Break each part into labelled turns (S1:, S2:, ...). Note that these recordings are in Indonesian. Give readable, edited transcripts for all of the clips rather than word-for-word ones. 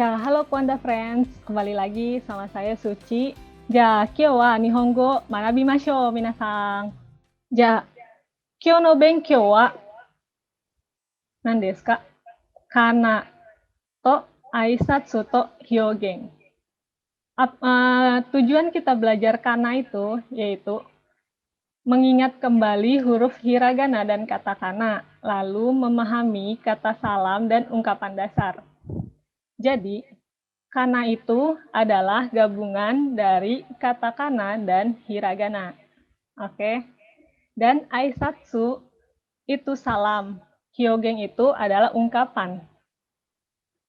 S1: Ya, halo Panda Friends. Kembali lagi sama saya Suci. Ja, kyou wa Nihongo manabimashou, minasan. Ja, kyou no benkyou wa nan desu ka? Kana to aisatsu to hyogen. Tujuan kita belajar kana itu yaitu mengingat kembali huruf hiragana dan katakana, lalu memahami kata salam dan ungkapan dasar. Jadi, kana itu adalah gabungan dari katakana dan hiragana. Oke. Dan aisatsu itu salam. Hyogen itu adalah ungkapan.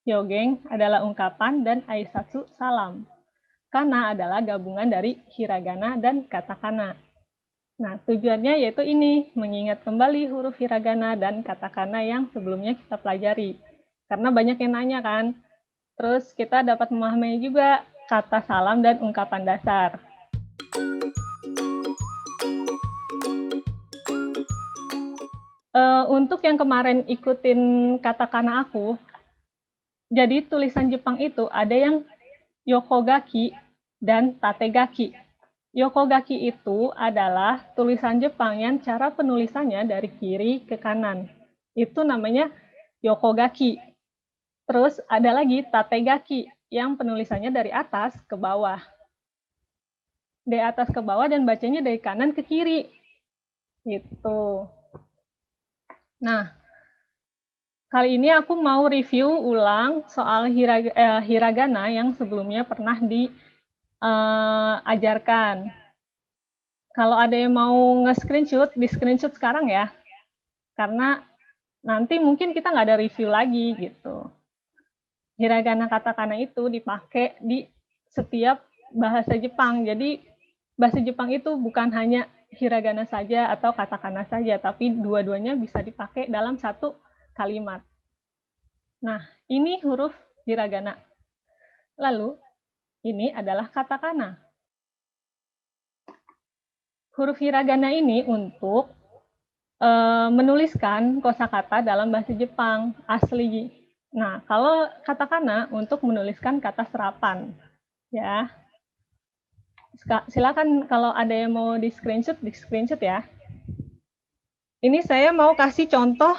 S1: Hyogen adalah ungkapan dan aisatsu salam. Kana adalah gabungan dari hiragana dan katakana. Nah, tujuannya yaitu ini, mengingat kembali huruf hiragana dan katakana yang sebelumnya kita pelajari. Karena banyak yang nanya kan, terus kita dapat memahami juga kata salam dan ungkapan dasar. Untuk yang kemarin ikutin katakana aku, jadi tulisan Jepang itu ada yang yokogaki dan tategaki. Yokogaki itu adalah tulisan Jepang yang cara penulisannya dari kiri ke kanan. Itu namanya yokogaki. Terus ada lagi tategaki yang penulisannya dari atas ke bawah. Dari atas ke bawah dan bacanya dari kanan ke kiri. Gitu. Nah, kali ini aku mau review ulang soal hiragana yang sebelumnya pernah diajarkan. Kalau ada yang mau nge-screenshot, di-screenshot sekarang ya. Karena nanti mungkin kita nggak ada review lagi gitu. Hiragana katakana itu dipakai di setiap bahasa Jepang. Jadi bahasa Jepang itu bukan hanya hiragana saja atau katakana saja, tapi dua-duanya bisa dipakai dalam satu kalimat. Nah, ini huruf hiragana. Lalu, ini adalah katakana. Huruf hiragana ini untuk menuliskan kosakata dalam bahasa Jepang asli. Nah, kalau katakana untuk menuliskan kata serapan. Ya. Silakan kalau ada yang mau di-screenshot ya. Ini saya mau kasih contoh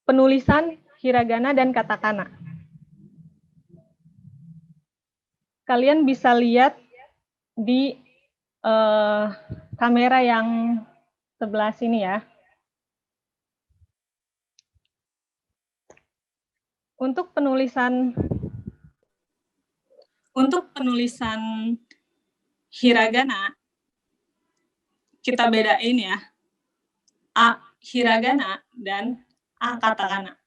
S1: penulisan hiragana dan katakana. Kalian bisa lihat di kamera yang sebelah sini ya. Untuk penulisan hiragana, kita bedain ya. A hiragana dan A katakana.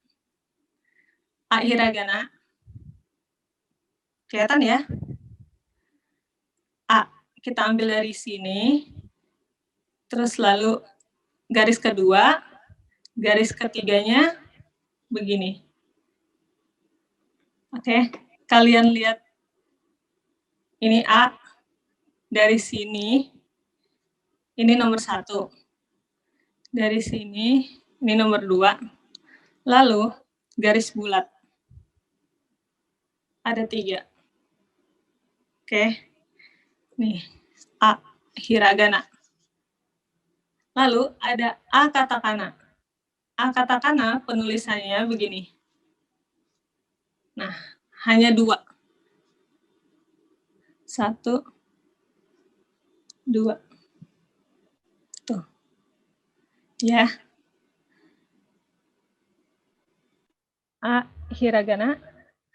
S1: A hiragana, kelihatan ya? A, kita ambil dari sini, terus lalu garis kedua, garis ketiganya begini. Oke, kalian lihat ini A, dari sini, ini nomor 1. Dari sini, ini nomor 2. Lalu, garis bulat. Ada 3. Oke, nih, A, hiragana. Lalu, ada A katakana. A katakana penulisannya begini. Nah, hanya 2. 1, 2. Tuh. Ya. A hiragana,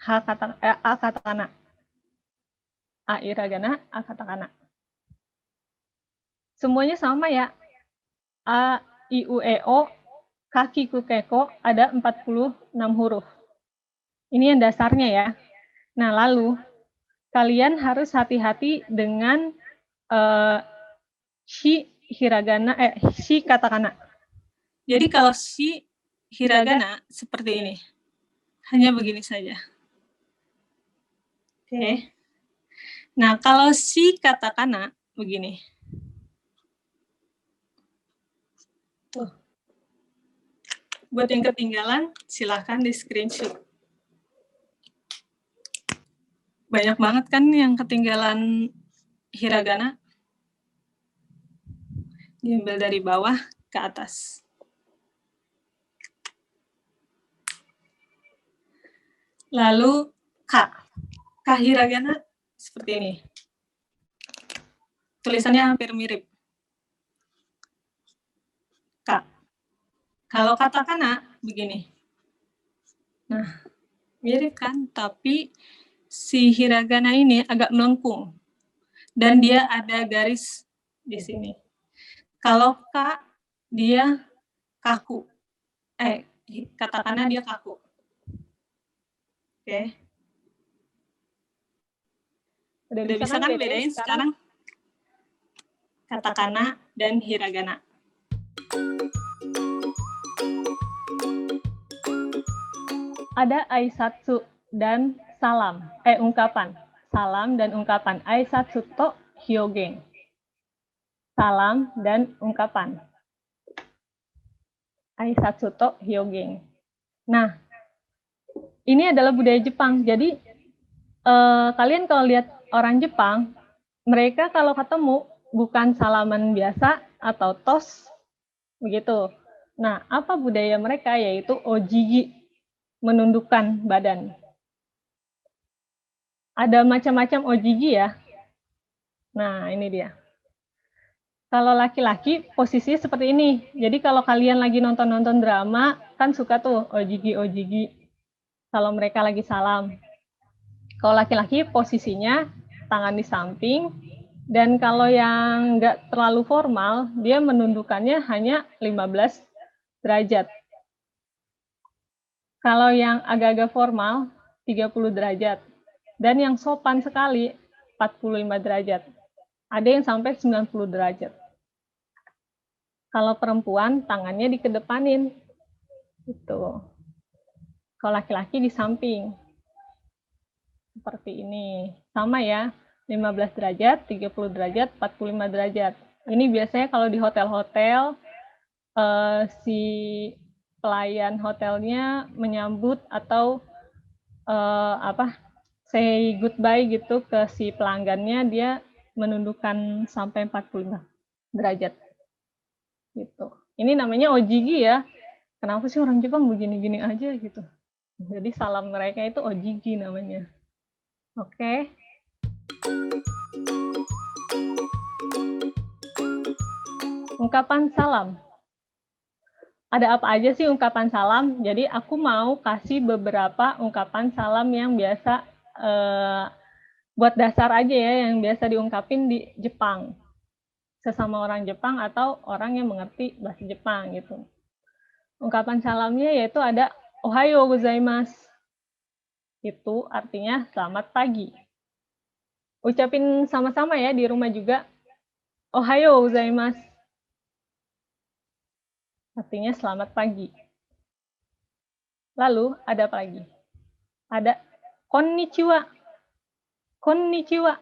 S1: A katakana. A hiragana, A katakana. Semuanya sama ya. A, I, U, E, O, kaki, ku, keko, ada 46 huruf. Ini yang dasarnya ya. Nah, lalu kalian harus hati-hati dengan shi katakana. Jadi kalau shi hiragana seperti ini. Hanya begini saja. Oke. Nah, kalau shi katakana begini. Tuh. Buat yang ketinggalan, silahkan di screenshot. Banyak banget kan yang ketinggalan hiragana. Diambil dari bawah ke atas. Lalu K. K hiragana seperti ini. Tulisannya hampir mirip. K. Kalau katakana begini. Nah, mirip kan? Tapi si hiragana ini agak melengkung. Dan dia ada garis di sini. Kalau K, dia kaku. Katakana dia kaku. Oke. Udah bisa kan bedain sekarang? Katakana dan hiragana. Ada aisatsu dan salam, ungkapan. Salam dan ungkapan. Aisatsu to hyogen. Salam dan ungkapan. Aisatsu to hyogen. Nah, ini adalah budaya Jepang. Jadi, kalian kalau lihat orang Jepang, mereka kalau ketemu bukan salaman biasa atau tos, begitu. Nah, apa budaya mereka? Yaitu ojigi, menundukkan badan. Ada macam-macam ojigi ya. Nah, ini dia. Kalau laki-laki posisinya seperti ini. Jadi kalau kalian lagi nonton-nonton drama, kan suka tuh ojigi-ojigi. Kalau mereka lagi salam. Kalau laki-laki posisinya tangan di samping, dan kalau yang nggak terlalu formal, dia menundukkannya hanya 15 derajat. Kalau yang agak-agak formal, 30 derajat. Dan yang sopan sekali, 45 derajat. Ada yang sampai 90 derajat. Kalau perempuan, tangannya dikedepanin. Gitu. Kalau laki-laki di samping. Seperti ini. Sama ya, 15 derajat, 30 derajat, 45 derajat. Ini biasanya kalau di hotel-hotel, si pelayan hotelnya menyambut atau say goodbye gitu ke si pelanggannya, dia menundukkan sampai 45 derajat. Gitu. Ini namanya ojigi ya. Kenapa sih orang Jepang begini-gini aja gitu. Jadi salam mereka itu ojigi namanya. Oke. Ungkapan salam. Ada apa aja sih ungkapan salam? Jadi aku mau kasih beberapa ungkapan salam yang biasa buat dasar aja ya, yang biasa diungkapin di Jepang. Sesama orang Jepang atau orang yang mengerti bahasa Jepang gitu. Ungkapan salamnya yaitu ada Ohayo gozaimasu. Itu artinya selamat pagi. Ucapin sama-sama ya di rumah juga. Ohayo gozaimasu. Artinya selamat pagi. Lalu ada apa lagi? Ada konnichiwa. Konnichiwa.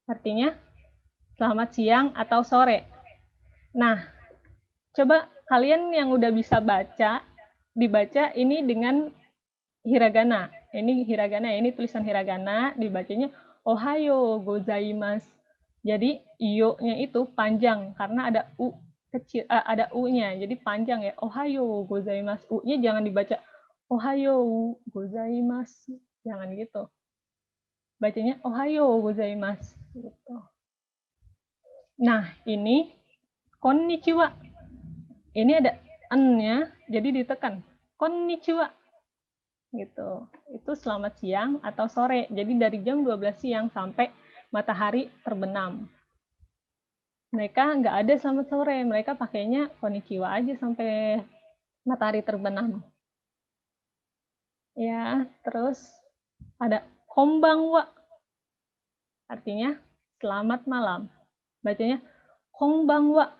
S1: Artinya selamat siang atau sore. Nah, coba kalian yang udah bisa baca, dibaca ini dengan hiragana. Ini hiragana, ini tulisan hiragana, dibacanya Ohayo gozaimasu. Jadi iyo-nya itu panjang karena ada u kecil, ada u-nya, jadi panjang ya. Ohayo gozaimasu. U-nya jangan dibaca Ohayo gozaimasu, jangan gitu. Bacanya Ohayo gozaimasu. Gitu. Nah, ini konnichiwa. Ini ada n-nya, jadi ditekan. Konnichiwa. Gitu. Itu selamat siang atau sore. Jadi dari jam 12 siang sampai matahari terbenam. Mereka nggak ada selamat sore, mereka pakainya konnichiwa aja sampai matahari terbenam. Ya, terus ada konbanwa. Artinya selamat malam. Bacanya konbanwa.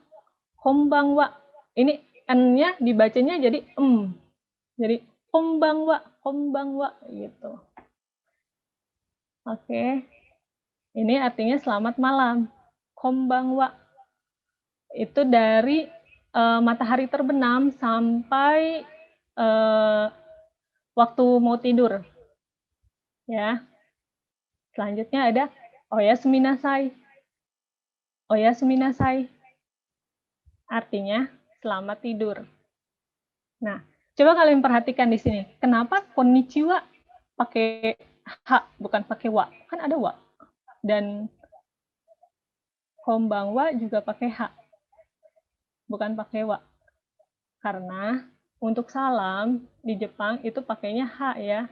S1: Konbanwa. Ini n-nya dibacanya jadi Jadi konbanwa, konbanwa gitu. Oke. Ini artinya selamat malam. Konbanwa. Itu dari matahari terbenam sampai waktu mau tidur. Ya. Selanjutnya ada oyasumi nasai. Oyasumi nasai. Artinya selamat tidur. Nah, coba kalian perhatikan di sini. Kenapa konnichiwa pakai ha, bukan pakai wa? Kan ada wa. Dan konbanwa juga pakai ha, bukan pakai wa. Karena untuk salam di Jepang itu pakainya ha ya,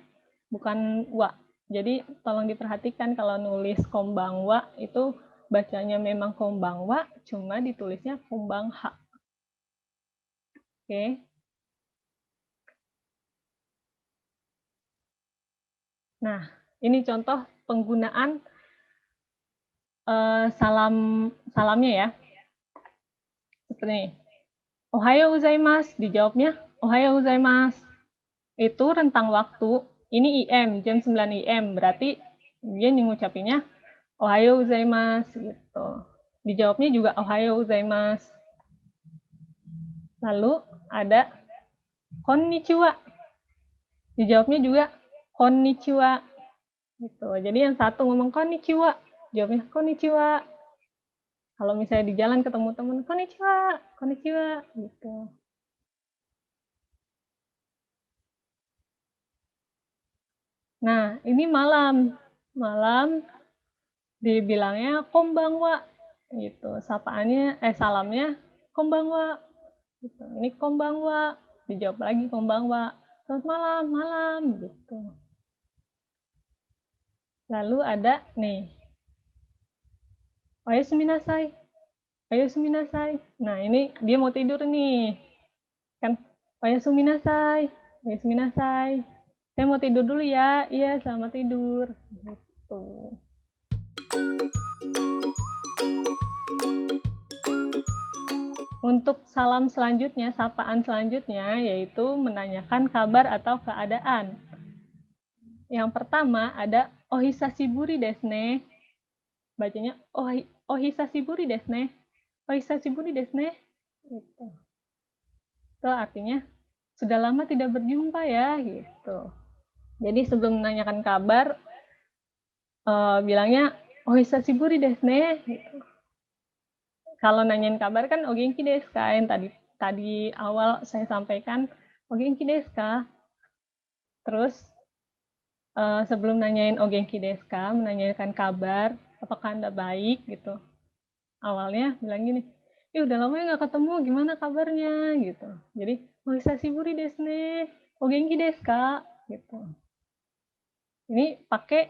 S1: bukan wa. Jadi tolong diperhatikan kalau nulis konbanwa itu bacanya memang konbanwa, cuma ditulisnya konbanha. Oke. Nah, ini contoh penggunaan salamnya ya. Seperti ini. Ohayo gozaimasu, dijawabnya ohayo gozaimasu. Itu rentang waktu, ini IM, jam 9 IM, berarti dia ngucapinnya ohayo gozaimasu gitu. Dijawabnya juga ohayo gozaimasu. Lalu ada konnichiwa. Dijawabnya juga konnichiwa gitu. Jadi yang satu ngomong konnichiwa, jawabnya konnichiwa. Kalau misalnya di jalan ketemu teman, konnichiwa, konnichiwa gitu. Nah, ini malam. Malam dibilangnya konbanwa gitu. Salamnya konbanwa. Gitu. Ini konbanwa, dijawab lagi konbanwa. Selamat malam, malam gitu. Lalu ada nih. Oyasumi nasai. Oyasumi nasai. Nah, ini dia mau tidur nih. Kan oyasumi nasai. Oyasumi nasai. Saya mau tidur dulu ya. Iya, selamat tidur. Gitu. Untuk salam selanjutnya, sapaan selanjutnya, yaitu menanyakan kabar atau keadaan. Yang pertama ada ohisashiburi desu ne. Bacanya ohisashiburi desu ne. Ohisashiburi desu ne. Gitu. Itu artinya sudah lama tidak berjumpa ya, gitu. Jadi sebelum menanyakan kabar, bilangnya ohisashiburi desu ne. Gitu. Kalau nanyain kabar kan ogenki desu ka, yang tadi awal saya sampaikan ogenki desu ka. Terus sebelum nanyain ogenki desu ka, menanyakan kabar, apakah Anda baik gitu. Awalnya bilang gini, udah lama ya nggak ketemu, gimana kabarnya gitu. Jadi ohisashiburi desu ne, ogenki desu ka gitu. Ini pakai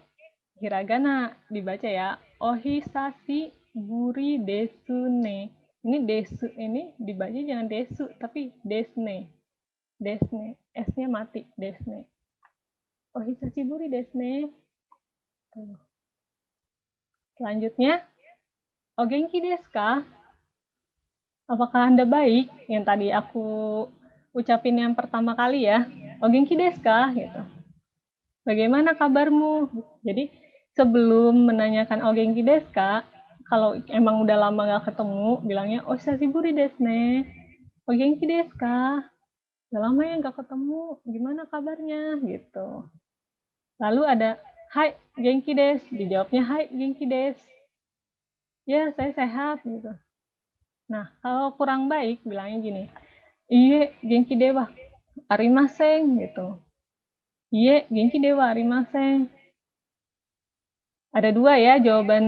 S1: hiragana, dibaca ya, ohisashiburi desu ne. Ini desu ini dibaca jangan desu, tapi desne. Desne, S-nya mati, desne. Ohisashiburi desu ne. Selanjutnya, ogenki desu ka? Apakah Anda baik? Yang tadi aku ucapin yang pertama kali ya. Ogenki desu ka? Gitu. Bagaimana kabarmu? Jadi, sebelum menanyakan ogenki desu ka, kalau emang udah lama gak ketemu, bilangnya ohisashiburi desu ne. Ogenki desu ka? Udah lama ya gak ketemu, gimana kabarnya? Gitu. Lalu ada hai genki desu, dijawabnya hai genki desu. Ya, saya sehat gitu. Nah, kalau kurang baik bilangnya gini. Iye genki dewa arimasen gitu. Iye genki dewa arimasen. Ada dua ya jawaban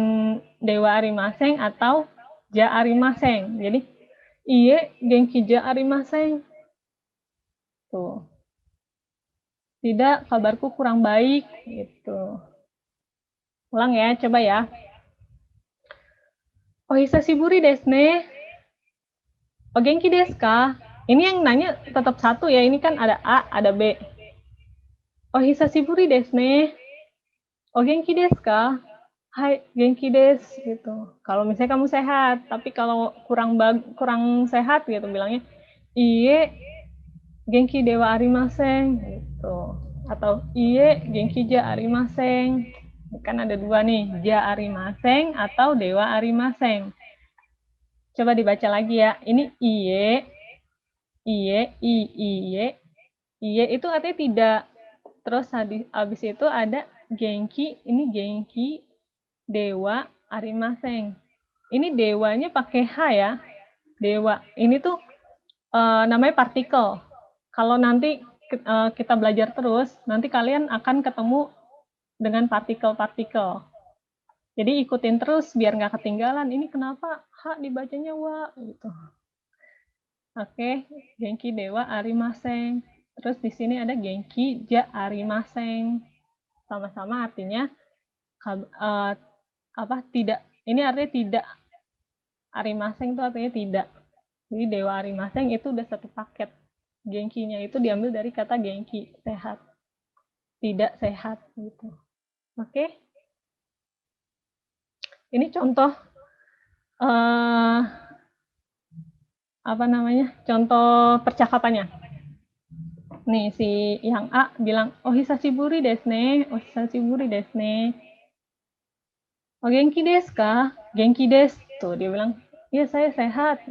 S1: dewa arimasen atau ja arimasen. Jadi iye genki ja arimasen. Tuh. Tidak, kabarku kurang baik gitu. Ulang ya, coba ya. Ohisashiburi desu ne. Ogenki desu ka? Ini yang nanya tetap satu ya, ini kan ada A, ada B. Ohisashiburi desu ne. Ogenki desu ka? Hai, genki desu gitu. Kalau misalnya kamu sehat, tapi kalau kurang sehat gitu bilangnya iye genki dewa arimasen gitu. Atau iye genki ja arimasen. Kan ada dua nih, ja arimasen atau dewa arimasen. Coba dibaca lagi ya. Ini iye, iye itu artinya tidak. Terus habis itu ada Genki, ini Genki dewa arimaseng. Ini dewanya pakai H ya. Dewa. Ini tuh namanya partikel. Kalau nanti kita belajar terus, nanti kalian akan ketemu dengan partikel-partikel. Jadi ikutin terus biar nggak ketinggalan. Ini kenapa H dibacanya wa gitu. Oke, Genki dewa arimaseng. Terus di sini ada Genki ja arimaseng. Sama-sama artinya tidak. Ini artinya tidak. Arimaseng itu artinya tidak. Jadi dewa arimaseng itu udah satu paket. Genkinya itu diambil dari kata genki, sehat. Tidak sehat gitu. Oke. Ini contoh contoh percakapannya. Nih si yang A bilang ohisashiburi desu ne, ohisashiburi desu ne. Oh genki desu ka? Genki desu. Tuh dia bilang, "Ya saya sehat."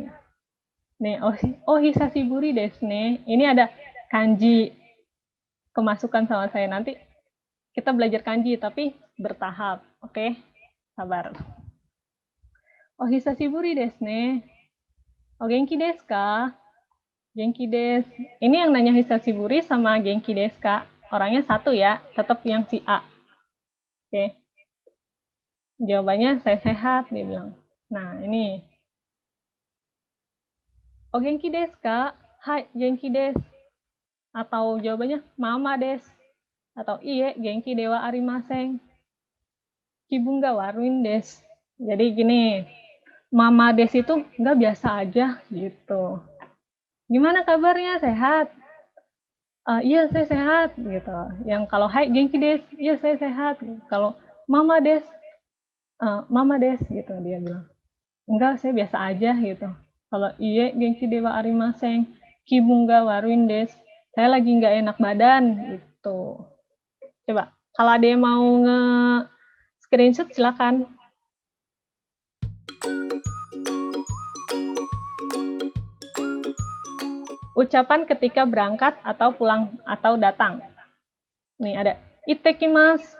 S1: Nih, ohisashiburi desu ne. Ini ada kanji kemasukan sama saya. Nanti kita belajar kanji tapi bertahap, oke? Sabar. Ohisashiburi desu ne. O genki desu ka? Genki desu. Ini yang nanya hisashiburi sama genki desu ka. Orangnya satu ya, tetap yang si A. Oke. Jawabannya saya sehat, dia bilang. Nah, ini. O genki desu ka? Hai, genki desu. Atau jawabannya mama desu. Atau iye, genki dewa arimaseng. Kibun ga waruin desu. Jadi gini, mama des itu nggak biasa aja gitu. Gimana kabarnya? Sehat? Iya saya sehat gitu. Yang kalau hai genki des, iya saya sehat. Kalau mama des, mama des gitu dia bilang. Enggak, saya biasa aja gitu. Kalau iya genki dewa arimaseng, kibunga waruin des, saya lagi nggak enak badan gitu. Coba, kalau ada yang mau nge-screenshot silakan. Ucapan ketika berangkat atau pulang atau datang. Nih ada itekimasu.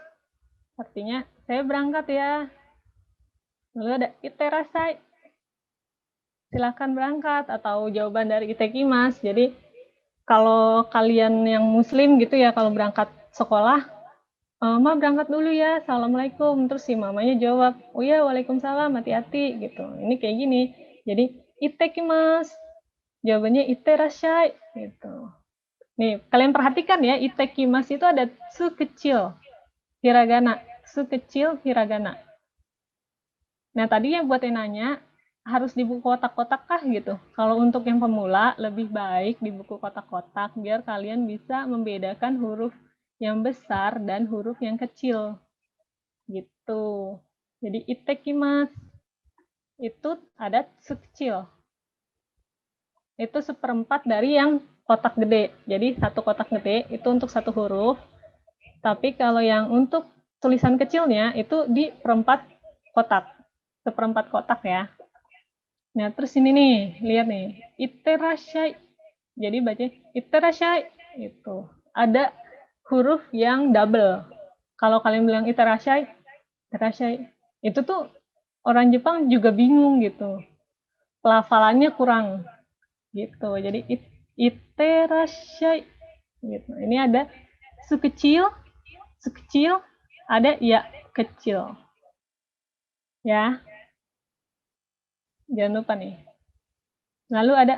S1: Artinya saya berangkat ya. Lalu ada iterasai. Silakan berangkat atau jawaban dari itekimasu. Jadi kalau kalian yang muslim gitu ya, kalau berangkat sekolah, Ma berangkat dulu ya, assalamualaikum. Terus si mamanya jawab, oh ya waalaikumsalam, hati-hati gitu. Ini kayak gini. Jadi itekimasu. Jawabannya iterasai gitu. Nih, kalian perhatikan ya, itekimasu itu ada su kecil, hiragana. Su kecil, hiragana. Nah, tadi yang buat yang nanya, harus di buku kotak-kotak kah gitu? Kalau untuk yang pemula, lebih baik di buku kotak-kotak, biar kalian bisa membedakan huruf yang besar dan huruf yang kecil. Gitu. Jadi, itekimasu. Itu ada su kecil. Itu seperempat dari yang kotak gede. Jadi satu kotak gede itu untuk satu huruf. Tapi kalau yang untuk tulisan kecilnya itu di perempat kotak. Seperempat kotak ya. Nah, terus ini nih, lihat nih. Iterashai. Jadi baca iterashai itu. Ada huruf yang double. Kalau kalian bilang iterashai, iterashai. Itu tuh orang Jepang juga bingung gitu. Pelafalannya kurang gitu. Jadi iterashai gitu. Ini ada su kecil, ada ya kecil. Ya. Jangan lupa nih. Lalu ada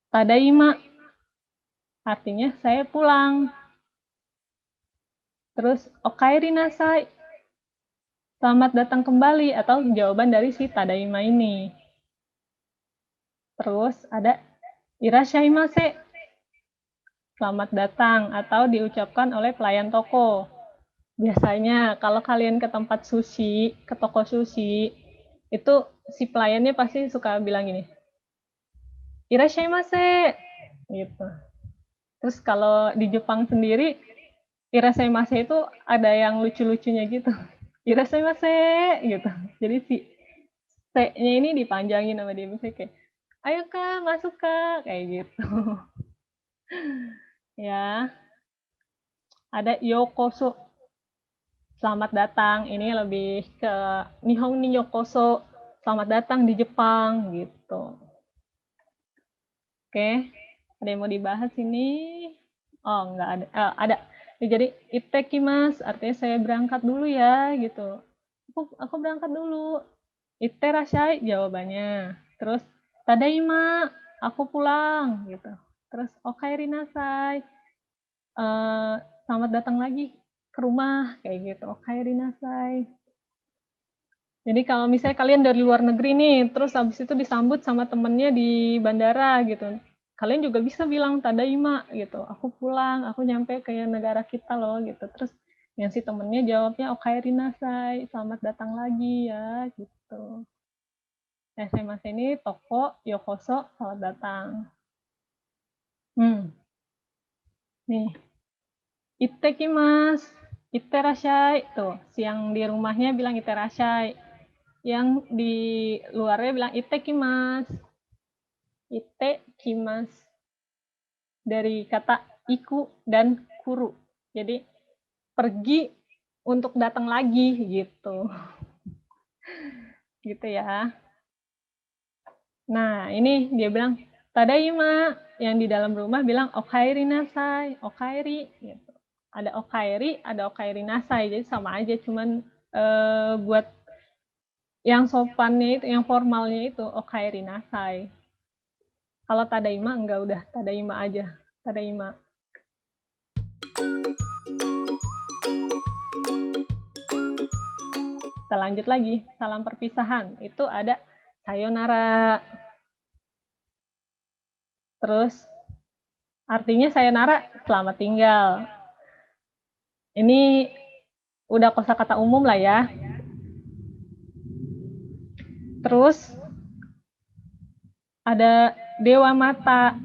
S1: tadaima. Artinya saya pulang. Terus okaeri nasai. Selamat datang kembali atau jawaban dari si tadaima ini. Terus ada irashaimase. Selamat datang atau diucapkan oleh pelayan toko. Biasanya kalau kalian ke tempat sushi, ke toko sushi, itu si pelayannya pasti suka bilang gini, irashaimase gitu. Terus kalau di Jepang sendiri, irashaimase itu ada yang lucu-lucunya gitu. Irashaimase gitu. Jadi si C-nya ini dipanjangin sama dia, misalnya kayak, ayo kak, masuk kak, kayak gitu. Ya, ada yokoso. selamat datang. Ini lebih ke Nihon ni yokoso, selamat datang di Jepang gitu. Oke, ada yang mau dibahas ini? Oh, nggak ada. Ada. Jadi ittekimasu artinya saya berangkat dulu ya gitu. Aku berangkat dulu. Itterashai jawabannya. Terus tadaima, aku pulang gitu. Terus okaeri nasai, selamat datang lagi ke rumah kayak gitu. Okaeri nasai. Jadi kalau misalnya kalian dari luar negeri nih, terus habis itu disambut sama temennya di bandara gitu, kalian juga bisa bilang tadaima gitu. Aku pulang, aku nyampe ke negara kita loh gitu. Terus yang si temennya jawabnya okaeri nasai, selamat datang lagi ya gitu. SMS ini toko yokoso, selamat datang. Nih, ittekimasu, itterashai tuh. Yang di rumahnya bilang itterashai. Yang di luarnya bilang ittekimasu. Ittekimasu. Dari kata iku dan kuru. Jadi pergi untuk datang lagi gitu. Gitu ya. Nah, ini dia bilang tadaima, yang di dalam rumah bilang okaeri nasai, okaeri gitu. Ada okaeri, ada okaeri nasai, jadi sama aja, cuman buat yang sopannya itu, yang formalnya itu okaeri nasai. Kalau tadaima enggak, udah tadaima aja, tadaima. Kita lanjut lagi, salam perpisahan. Itu ada sayonara. Terus artinya sayonara, selamat tinggal. Ini udah kosakata umum lah ya. Terus ada dewa mata.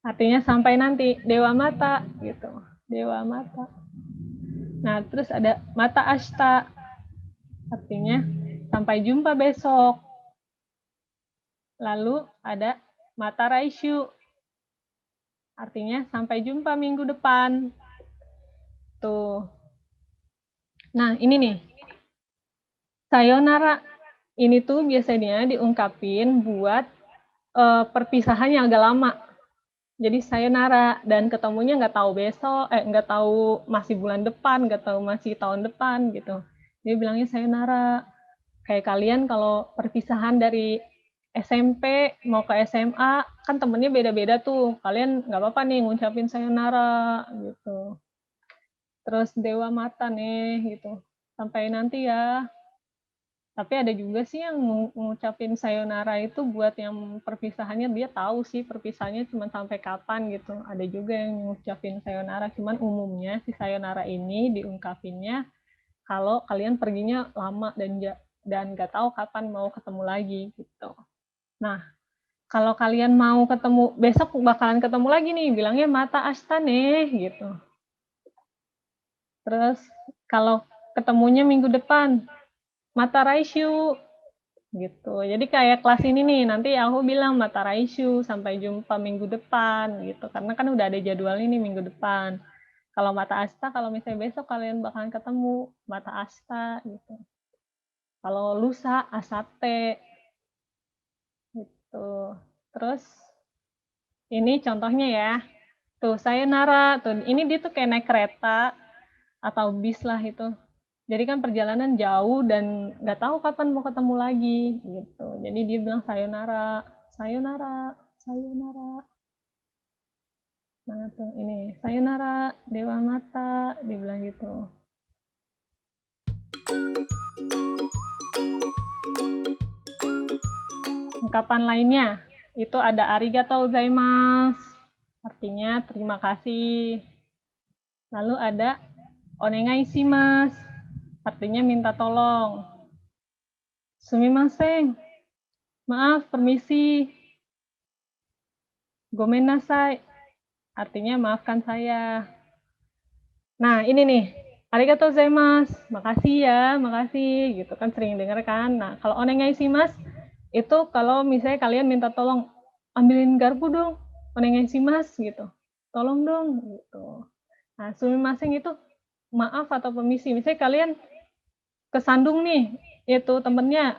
S1: Artinya sampai nanti, dewa mata gitu. Dewa mata. Nah, terus ada mata ashita. Artinya sampai jumpa besok. Lalu ada mata raishu. Artinya sampai jumpa minggu depan. Tuh. Nah, ini nih. Sayonara. Ini tuh biasanya diungkapin buat perpisahan yang agak lama. Jadi sayonara, dan ketemunya nggak tahu besok, nggak tahu masih bulan depan, nggak tahu masih tahun depan gitu. Dia bilangnya sayonara. Kayak kalian kalau perpisahan dari SMP mau ke SMA, kan temennya beda-beda tuh. Kalian nggak apa-apa nih ngucapin sayonara gitu. Terus dewa mata nih gitu. Sampai nanti ya. Tapi ada juga sih yang ngucapin sayonara itu buat yang perpisahannya dia tahu sih perpisahannya cuma sampai kapan gitu. Ada juga yang ngucapin sayonara, cuman umumnya si sayonara ini diungkapinnya kalau kalian perginya lama dan nggak tahu kapan mau ketemu lagi gitu. Nah, kalau kalian mau ketemu besok bakalan ketemu lagi nih, bilangnya mata asta nih gitu. Terus kalau ketemunya minggu depan, mata raisyu gitu. Jadi kayak kelas ini nih, nanti aku bilang mata raisyu, sampai jumpa minggu depan gitu. Karena kan udah ada jadwal ini minggu depan. Kalau mata asta, kalau misalnya besok kalian bakalan ketemu mata asta gitu. Kalau lusa, asate gitu. Terus ini contohnya ya. Tuh, sayonara. Tuh, ini dia tuh kayak naik kereta atau bis lah itu. Jadi kan perjalanan jauh dan nggak tahu kapan mau ketemu lagi gitu. Jadi dia bilang sayonara, sayonara, sayonara. Nah tuh ini sayonara, dewa mata, dia bilang gitu. Ungkapan lainnya itu ada arigatou gozaimasu, artinya terima kasih. Lalu ada onegai shimasu, artinya minta tolong. Sumimasen, maaf, permisi. Gomen nasai, artinya maafkan saya. Nah, ini nih, arigatou gozaimasu, makasih ya, makasih, gitu kan sering dengar kan. Nah, kalau onegai shimasu, itu kalau misalnya kalian minta tolong, ambilin garpu dong, onegai shimasu, gitu. Tolong dong, gitu. Nah, sumimasen itu maaf atau permisi. Misalnya kalian kesandung nih, itu temennya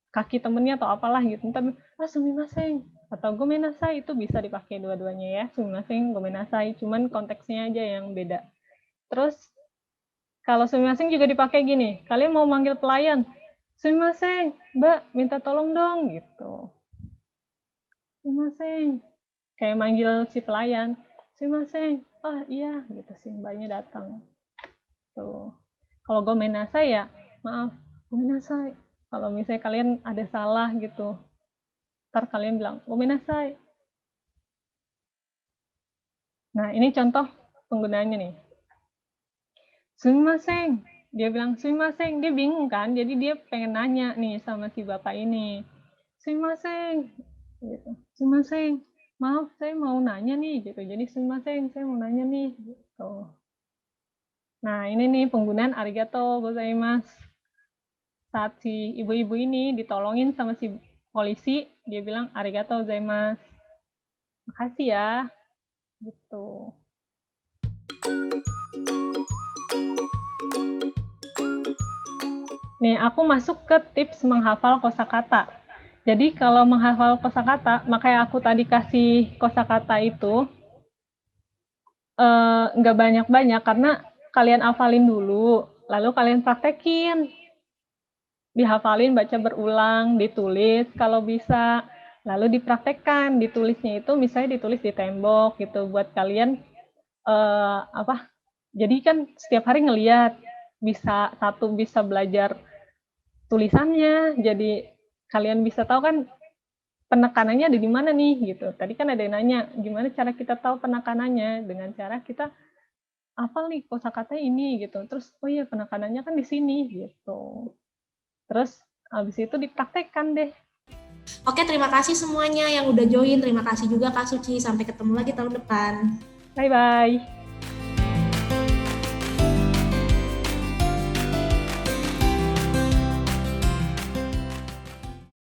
S1: kaki temennya atau apalah gitu. Ntar sumimasen atau gomenasai itu bisa dipakai dua-duanya ya. Sumimasen, gomenasai, cuman konteksnya aja yang beda. Terus kalau sumimasen juga dipakai gini. Kalian mau manggil pelayan, sumimasen, Mbak, minta tolong dong gitu. Sumimasen. Kayak manggil si pelayan, sumimasen. Oh iya gitu sih, Mbaknya datang. Tuh. Kalau gomenasai ya, maaf, gomenasai. Kalau misalnya kalian ada salah gitu, ntar kalian bilang, gomenasai. Nah, ini contoh penggunaannya nih. Sumimasen. Dia bilang, sumimasen. Dia bingung kan, jadi dia pengen nanya nih sama si bapak ini. Sumimasen. Gitu. Sumimasen. Maaf, saya mau nanya nih. Gitu. Jadi, sumimasen, saya mau nanya nih. Gitu. Nah, ini nih penggunaan arigato gozaimasu. Saat si ibu-ibu ini ditolongin sama si polisi, dia bilang arigatou gozaimasu. Makasih ya. Gitu. Nih, aku masuk ke tips menghafal kosakata. Jadi kalau menghafal kosakata, makanya aku tadi kasih kosakata itu nggak banyak-banyak karena kalian hafalin dulu, lalu kalian praktekin. Dihafalin, baca berulang, ditulis kalau bisa, lalu dipraktekkan. Ditulisnya itu misalnya ditulis di tembok gitu buat kalian jadi kan setiap hari ngeliat, bisa belajar tulisannya, jadi kalian bisa tahu kan penekanannya ada di mana nih gitu. Tadi kan ada yang nanya, gimana cara kita tahu penekanannya? Dengan cara kita hafal nih kosakata ini gitu. Terus oh iya penekanannya kan di sini gitu. Terus habis itu dipraktekkan deh.
S2: Oke, terima kasih semuanya yang udah join. Terima kasih juga Kak Suci. Sampai ketemu lagi tahun depan.
S1: Bye-bye.